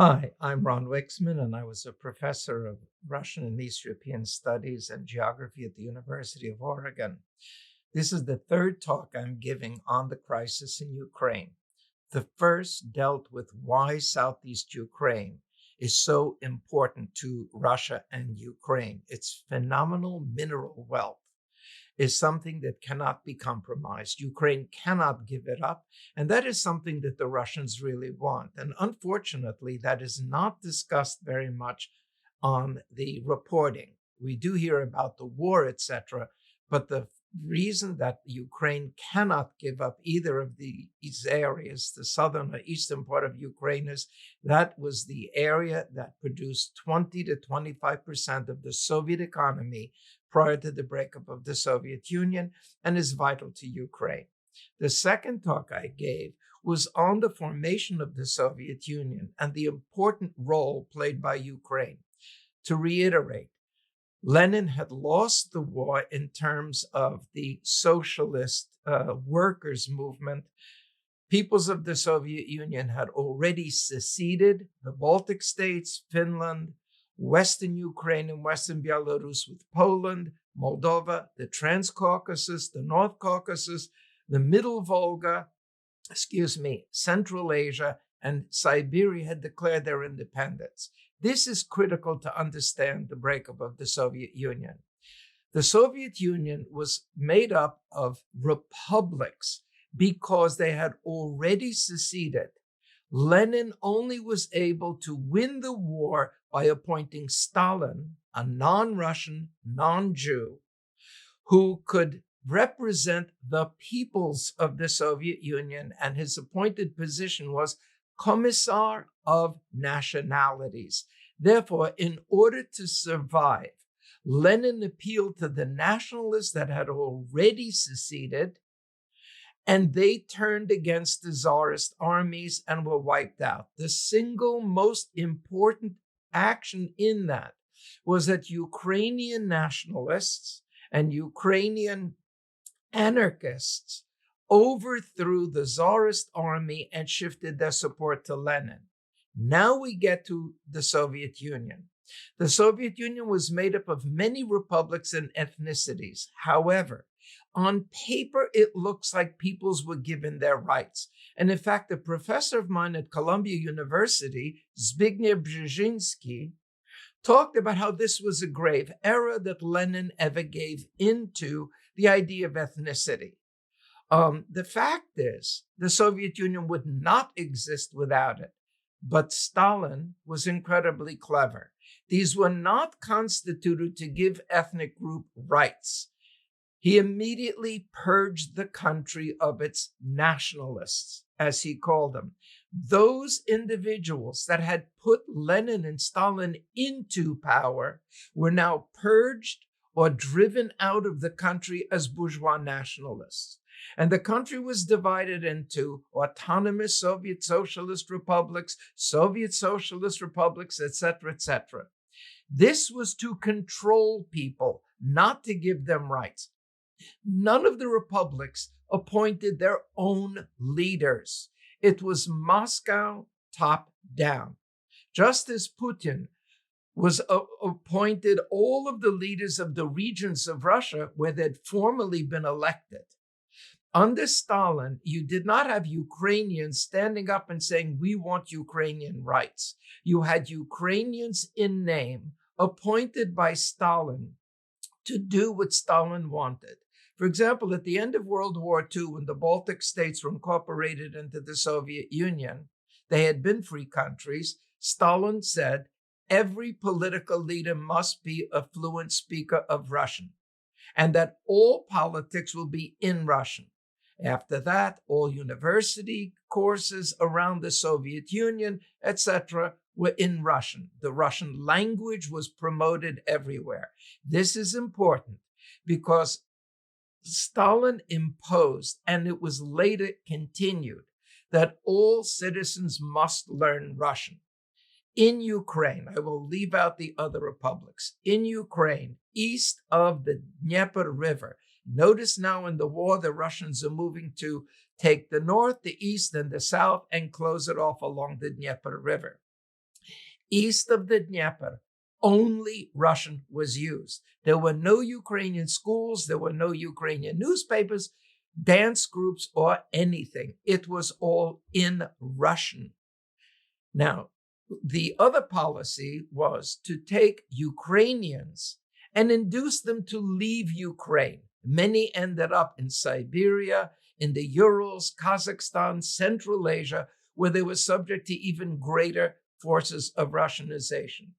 Hi, I'm Ron Wixman, and I was a professor of Russian and East European Studies and Geography at the University of Oregon. This is the third talk I'm giving on the crisis in Ukraine. The first dealt with why Southeast Ukraine is so important to Russia and Ukraine. Its phenomenal mineral wealth is something that cannot be compromised. Ukraine cannot give it up. And that is something that the Russians really want. And unfortunately, that is not discussed very much on the reporting. We do hear about the war, etc., but the reason that Ukraine cannot give up either of these areas, the southern or eastern part of Ukraine, is that was the area that produced 20 to 25% of the Soviet economy prior to the breakup of the Soviet Union and is vital to Ukraine. The second talk I gave was on the formation of the Soviet Union and the important role played by Ukraine. To reiterate, Lenin had lost the war in terms of the socialist workers' movement. Peoples of the Soviet Union had already seceded, the Baltic states, Finland, Western Ukraine and Western Belarus with Poland, Moldova, the Transcaucasus, the North Caucasus, the Middle Volga, Central Asia, and Siberia had declared their independence. This is critical to understand the breakup of the Soviet Union. The Soviet Union was made up of republics because they had already seceded. Lenin only was able to win the war by appointing Stalin, a non-Russian, non-Jew, who could represent the peoples of the Soviet Union, and his appointed position was Commissar of Nationalities. Therefore, in order to survive, Lenin appealed to the nationalists that had already seceded, and they turned against the Tsarist armies and were wiped out. The single most important action in that was that Ukrainian nationalists and Ukrainian anarchists overthrew the Tsarist army and shifted their support to Lenin. Now we get to the Soviet Union. The Soviet Union was made up of many republics and ethnicities. However, on paper, it looks like peoples were given their rights. And in fact, a professor of mine at Columbia University, Zbigniew Brzezinski, talked about how this was a grave error that Lenin ever gave into the idea of ethnicity. The fact is, the Soviet Union would not exist without it. But Stalin was incredibly clever. These were not constituted to give ethnic group rights. He immediately purged the country of its nationalists, as he called them. Those individuals that had put Lenin and Stalin into power were now purged or driven out of the country as bourgeois nationalists. And the country was divided into autonomous Soviet socialist republics, Soviet socialist republics, etc., etc. This was to control people, not to give them rights. None of the republics appointed their own leaders. It was Moscow top down. Just as Putin was appointed all of the leaders of the regions of Russia where they'd formerly been elected. Under Stalin, you did not have Ukrainians standing up and saying, we want Ukrainian rights. You had Ukrainians in name appointed by Stalin to do what Stalin wanted. For example, at the end of World War II, when the Baltic states were incorporated into the Soviet Union, they had been free countries. Stalin said, every political leader must be a fluent speaker of Russian, and that all politics will be in Russian. After that, all university courses around the Soviet Union, etc., were in Russian. The Russian language was promoted everywhere. This is important because Stalin imposed, and it was later continued, that all citizens must learn Russian. In Ukraine, I will leave out the other republics. In Ukraine, east of the Dnieper River, notice now in the war, the Russians are moving to take the north, the east, and the south and close it off along the Dnieper River. East of the Dnieper, only Russian was used. There were no Ukrainian schools, there were no Ukrainian newspapers, dance groups, or anything. It was all in Russian. Now, the other policy was to take Ukrainians and induce them to leave Ukraine. Many ended up in Siberia, in the Urals, Kazakhstan, Central Asia, where they were subject to even greater forces of Russianization.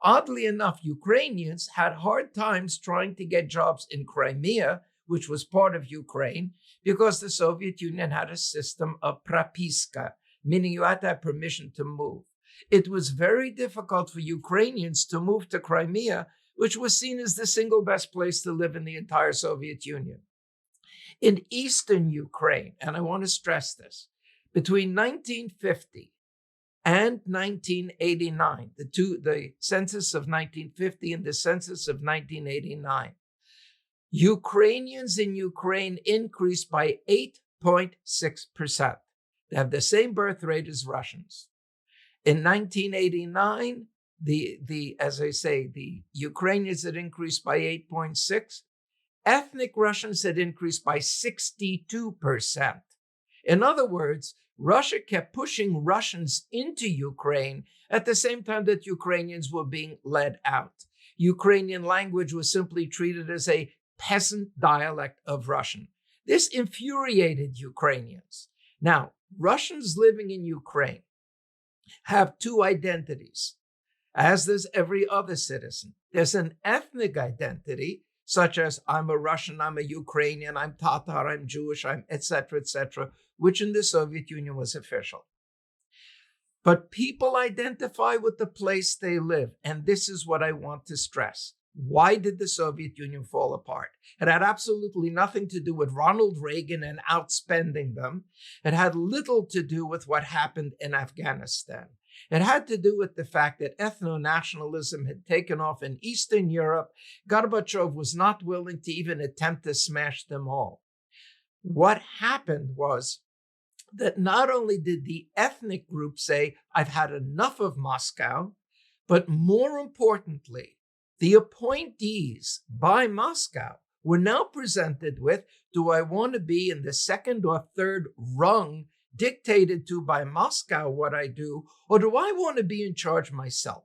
Oddly enough, Ukrainians had hard times trying to get jobs in Crimea, which was part of Ukraine, because the Soviet Union had a system of propiska, meaning you had to have permission to move. It was very difficult for Ukrainians to move to Crimea, which was seen as the single best place to live in the entire Soviet Union. In eastern Ukraine, and I want to stress this, between 1950 and 1989, the census of 1950 and the census of 1989, Ukrainians in Ukraine increased by 8.6%. They have the same birth rate as Russians. In 1989, as I say, the Ukrainians had increased by 8.6. Ethnic Russians had increased by 62%. In other words, Russia kept pushing Russians into Ukraine at the same time that Ukrainians were being led out. Ukrainian language was simply treated as a peasant dialect of Russian. This infuriated Ukrainians. Now, Russians living in Ukraine have two identities, as does every other citizen. There's an ethnic identity, such as I'm a Russian, I'm a Ukrainian, I'm Tatar, I'm Jewish, I'm etc., which in the Soviet Union was official. But people identify with the place they live, and this is what I want to stress. Why did the Soviet Union fall apart? It had absolutely nothing to do with Ronald Reagan and outspending them. It had little to do with what happened in Afghanistan. It had to do with the fact that ethno-nationalism had taken off in Eastern Europe. Gorbachev was not willing to even attempt to smash them all. What happened was that not only did the ethnic group say, I've had enough of Moscow, but more importantly, the appointees by Moscow were now presented with, do I want to be in the second or third rung dictated to by Moscow what I do, or do I want to be in charge myself?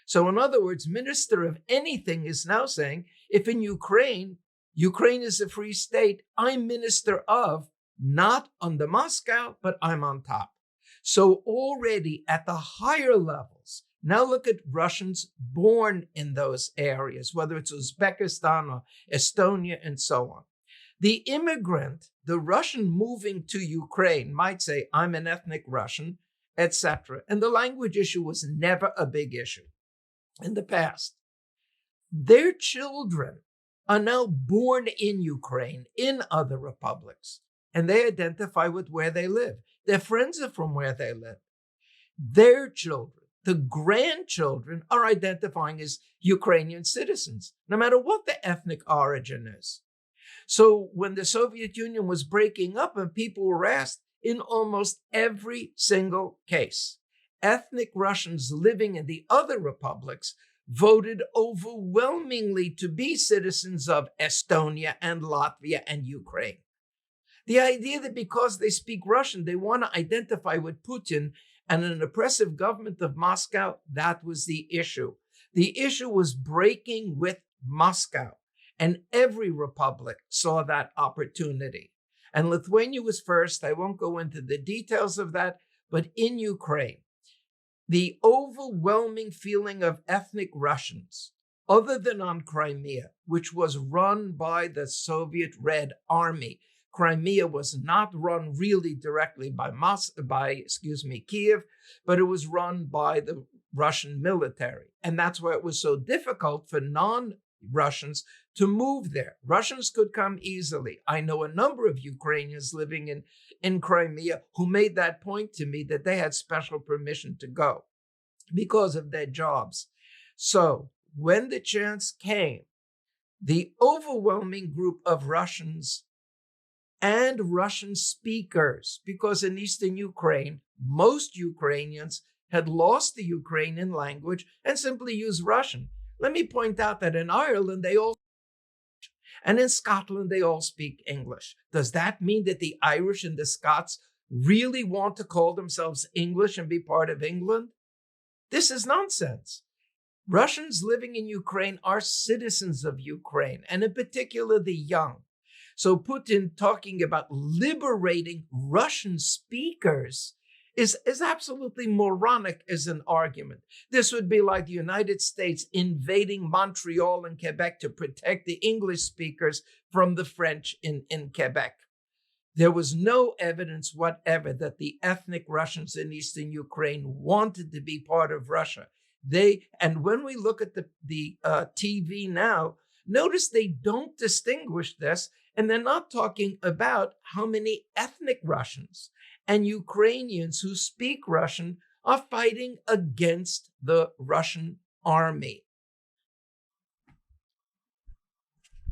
So in other words, minister of anything is now saying, if in Ukraine is a free state, I'm minister of, not under Moscow, but I'm on top. So already at the higher levels, now look at Russians born in those areas, whether it's Uzbekistan or Estonia and so on. The immigrant, the Russian moving to Ukraine might say, I'm an ethnic Russian, etc. And the language issue was never a big issue in the past. Their children are now born in Ukraine, in other republics, and they identify with where they live. Their friends are from where they live. Their children, the grandchildren, are identifying as Ukrainian citizens, no matter what the ethnic origin is. So when the Soviet Union was breaking up and people were asked, in almost every single case, ethnic Russians living in the other republics voted overwhelmingly to be citizens of Estonia and Latvia and Ukraine. The idea that because they speak Russian, they want to identify with Putin and an oppressive government of Moscow, that was the issue. The issue was breaking with Moscow, and every republic saw that opportunity. And Lithuania was first. I won't go into the details of that, but in Ukraine, the overwhelming feeling of ethnic Russians, other than on Crimea, which was run by the Soviet Red Army. Crimea was not run really directly by Kiev, but it was run by the Russian military. And that's why it was so difficult for non-Russians to move there. Russians could come easily. I know a number of Ukrainians living in Crimea who made that point to me that they had special permission to go because of their jobs. So when the chance came, the overwhelming group of Russians and Russian speakers, because in Eastern Ukraine, most Ukrainians had lost the Ukrainian language and simply used Russian. Let me point out that in Ireland, and in Scotland, they all speak English. Does that mean that the Irish and the Scots really want to call themselves English and be part of England? This is nonsense. Russians living in Ukraine are citizens of Ukraine, and in particular the young. So Putin talking about liberating Russian speakers is absolutely moronic as an argument. This would be like the United States invading Montreal and Quebec to protect the English speakers from the French in Quebec. There was no evidence whatever that the ethnic Russians in eastern Ukraine wanted to be part of Russia. And when we look at the TV now, notice they don't distinguish this, and they're not talking about how many ethnic Russians and Ukrainians who speak Russian are fighting against the Russian army.